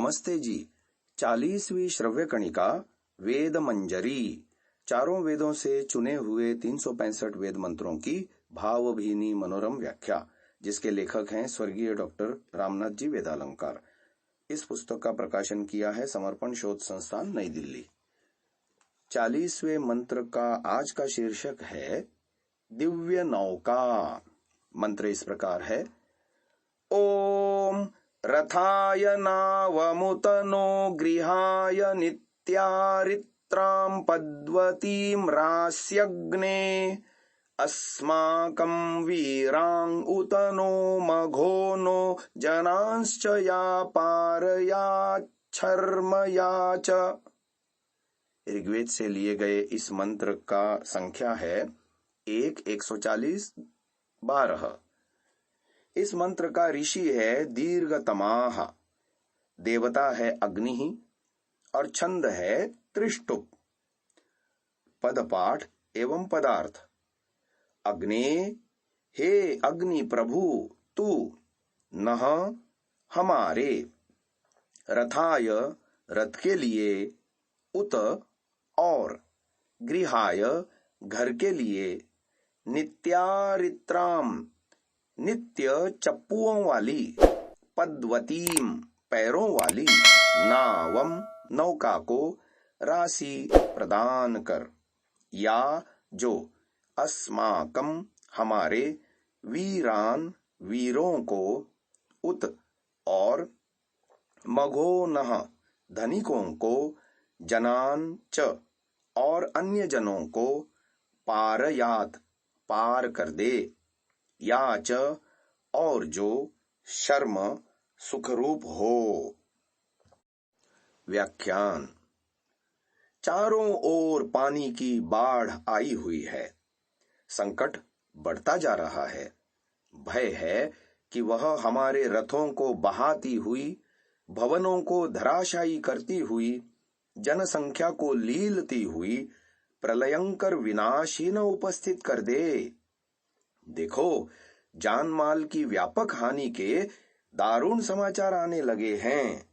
नमस्ते जी। 40वीं श्रव्य कणिका वेद मंजरी, चारों वेदों से चुने हुए 365 वेद मंत्रों की भावभीनी मनोरम व्याख्या, जिसके लेखक हैं स्वर्गीय डॉक्टर रामनाथ जी वेदालंकार। इस पुस्तक का प्रकाशन किया है समर्पण शोध संस्थान, नई दिल्ली। 40वें मंत्र का आज का शीर्षक है दिव्य नौका। मंत्र इस प्रकार है। ओम रथाय नावमुतनो गृहाय नित्यारित्रां पद्वतीं रास्यग्ने अस्माकं वीरां उतनो मघोनो जनांश्च यापारयाच्छर्मया च। ऋग्वेद से लिए गए इस मंत्र का संख्या है 140 12। इस मंत्र का ऋषि है दीर्घतमाह, देवता है अग्नि और छंद है त्रिष्टुप। पदपाठ एवं पदार्थ। अग्ने, हे अग्नि प्रभु तू, नः हमारे, रथाय रथ के लिए, उत और, गृहाय घर के लिए, नित्यारित्राम नित्य चप्पुओं वाली, पद्वतीम पैरों वाली, नावम नौका को, राशि प्रदान कर, या जो, अस्माकम हमारे, वीरान वीरों को, उत और, मघोनः धनिकों को, जनान च और अन्य जनों को, पारयात पार कर दे, या च और जो, शर्म सुखरूप हो। व्याख्यान। चारों ओर पानी की बाढ़ आई हुई है। संकट बढ़ता जा रहा है। भय है कि वह हमारे रथों को बहाती हुई, भवनों को धराशायी करती हुई, जनसंख्या को लीलती हुई प्रलयंकर विनाश ही न उपस्थित कर दे। देखो, जान माल की व्यापक हानि के दारुण समाचार आने लगे हैं।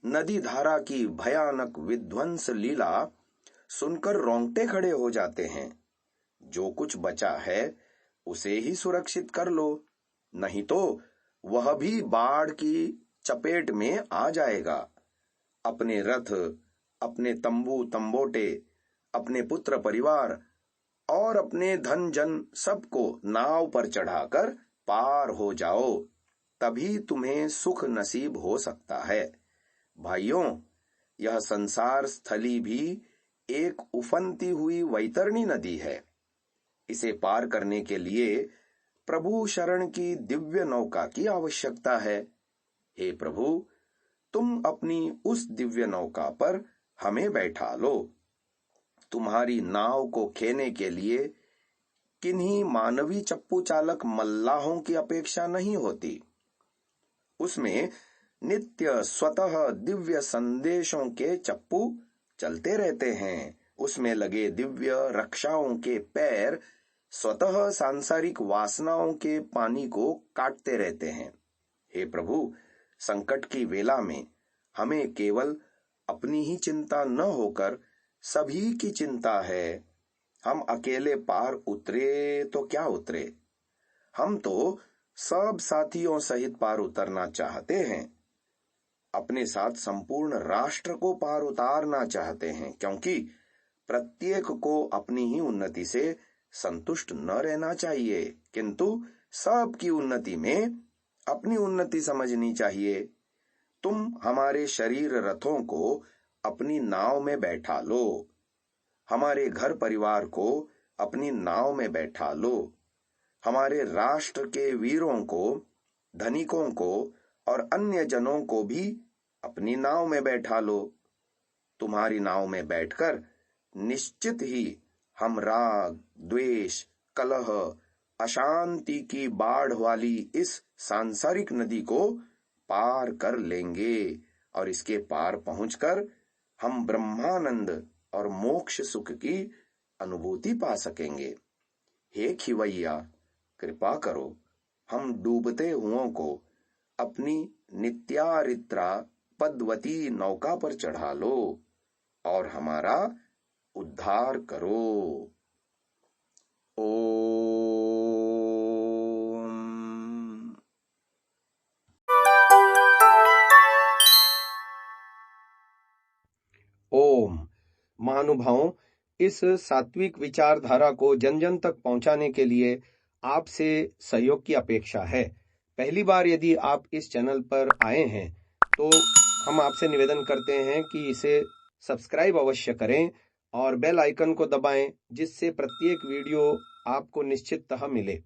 नदी धारा की भयानक विध्वंस लीला सुनकर रोंगटे खड़े हो जाते हैं। जो कुछ बचा है उसे ही सुरक्षित कर लो, नहीं तो वह भी बाढ़ की चपेट में आ जाएगा। अपने रथ, अपने तंबू तंबोटे, अपने पुत्र परिवार और अपने धन जन सबको नाव पर चढ़ाकर पार हो जाओ, तभी तुम्हें सुख नसीब हो सकता है। भाइयों, यह संसार स्थली भी एक उफनती हुई वैतरणी नदी है। इसे पार करने के लिए प्रभु शरण की दिव्य नौका की आवश्यकता है। हे प्रभु, तुम अपनी उस दिव्य नौका पर हमें बैठा लो। तुम्हारी नाव को खेने के लिए किन्हीं मानवी चप्पू चालक मल्लाहों की अपेक्षा नहीं होती। उसमें नित्य स्वतः दिव्य संदेशों के चप्पू चलते रहते हैं। उसमें लगे दिव्य रक्षाओं के पैर स्वतः सांसारिक वासनाओं के पानी को काटते रहते हैं। हे प्रभु, संकट की वेला में हमें केवल अपनी ही चिंता न होकर सभी की चिंता है। हम अकेले पार उतरे तो क्या उतरे, हम तो सब साथियों सहित पार उतरना चाहते हैं। अपने साथ संपूर्ण राष्ट्र को पार उतारना चाहते हैं, क्योंकि प्रत्येक को अपनी ही उन्नति से संतुष्ट न रहना चाहिए, किंतु सबकी उन्नति में अपनी उन्नति समझनी चाहिए। तुम हमारे शरीर रथों को अपनी नाव में बैठा लो, हमारे घर परिवार को अपनी नाव में बैठा लो, हमारे राष्ट्र के वीरों को, धनिकों को और अन्य जनों को भी अपनी नाव में बैठा लो। तुम्हारी नाव में बैठकर निश्चित ही हम राग, द्वेष, कलह, अशांति की बाढ़ वाली इस सांसारिक नदी को पार कर लेंगे और इसके पार पहुंचकर हम ब्रह्मानंद और मोक्ष सुख की अनुभूति पा सकेंगे। हे खिवैया, कृपा करो, हम डूबते हुओं को अपनी नित्यारित्रा पद्मवती नौका पर चढ़ा लो और हमारा उद्धार करो। ओम। ओम। महानुभावों, इस सात्विक विचारधारा को जन जन तक पहुंचाने के लिए आपसे सहयोग की अपेक्षा है। पहली बार यदि आप इस चैनल पर आए हैं तो हम आपसे निवेदन करते हैं कि इसे सब्सक्राइब अवश्य करें और बेल आइकन को दबाएं, जिससे प्रत्येक वीडियो आपको निश्चिततः मिले।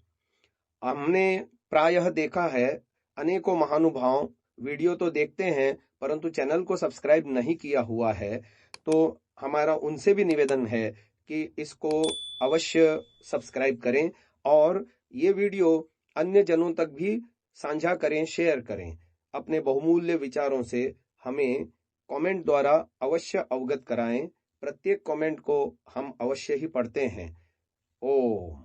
हमने प्रायः देखा है अनेकों महानुभाव वीडियो तो देखते हैं परंतु चैनल को सब्सक्राइब नहीं किया हुआ है, तो हमारा उनसे भी निवेदन है कि इसको अवश्य सब्सक्राइब करें और ये वीडियो अन्य जनों तक भी साझा करें, शेयर करें। अपने बहुमूल्य विचारों से हमें कमेंट द्वारा अवश्य अवगत कराएं। प्रत्येक कमेंट को हम अवश्य ही पढ़ते हैं। ओम।